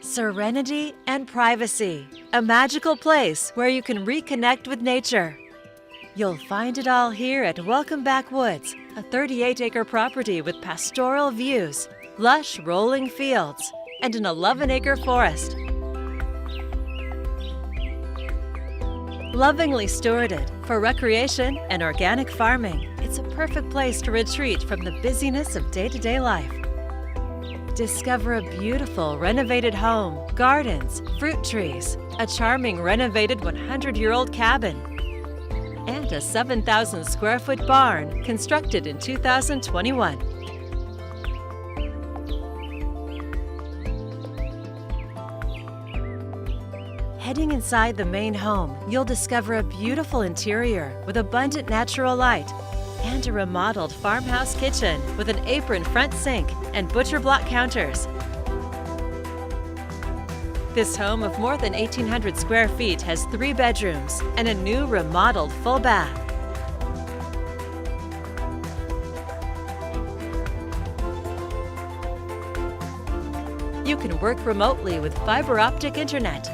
Serenity and privacy, a magical place where you can reconnect with nature. You'll find it all here at Welcome Backwoods, a 38-acre property with pastoral views, lush rolling fields, and an 11-acre forest. Lovingly stewarded for recreation and organic farming, it's a perfect place to retreat from the busyness of day-to-day life. Discover a beautiful renovated home, gardens, fruit trees, a charming renovated 100-year-old cabin, and a 7,000 square foot barn constructed in 2021. Heading inside the main home, you'll discover a beautiful interior with abundant natural light and a remodeled farmhouse kitchen with an apron front sink and butcher block counters. This home of more than 1,800 square feet has 3 bedrooms and a new remodeled full bath. You can work remotely with fiber optic internet.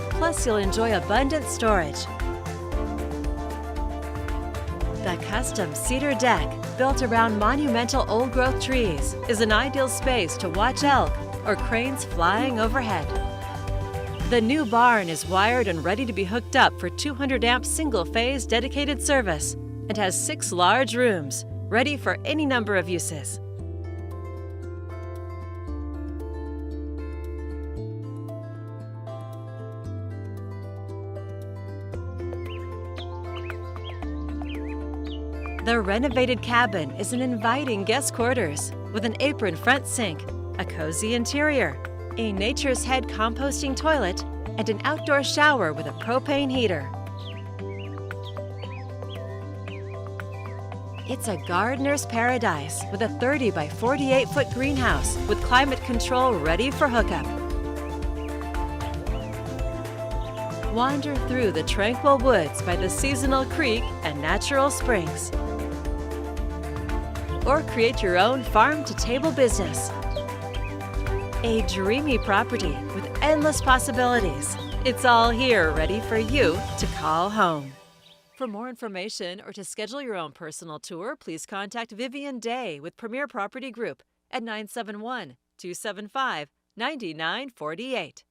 Plus, you'll enjoy abundant storage. The custom cedar deck, built around monumental old-growth trees, is an ideal space to watch elk or cranes flying overhead. The new barn is wired and ready to be hooked up for 200-amp single-phase dedicated service and has 6 large rooms, ready for any number of uses. The renovated cabin is an inviting guest quarters with an apron front sink, a cozy interior, a Nature's Head composting toilet, and an outdoor shower with a propane heater. It's a gardener's paradise with a 30 by 48 foot greenhouse with climate control ready for hookup. Wander through the tranquil woods by the seasonal creek and natural springs. Or create your own farm-to-table business. A dreamy property with endless possibilities. It's all here ready for you to call home. For more information or to schedule your own personal tour, please contact Vivian Day with Premier Property Group at 971-275-9948.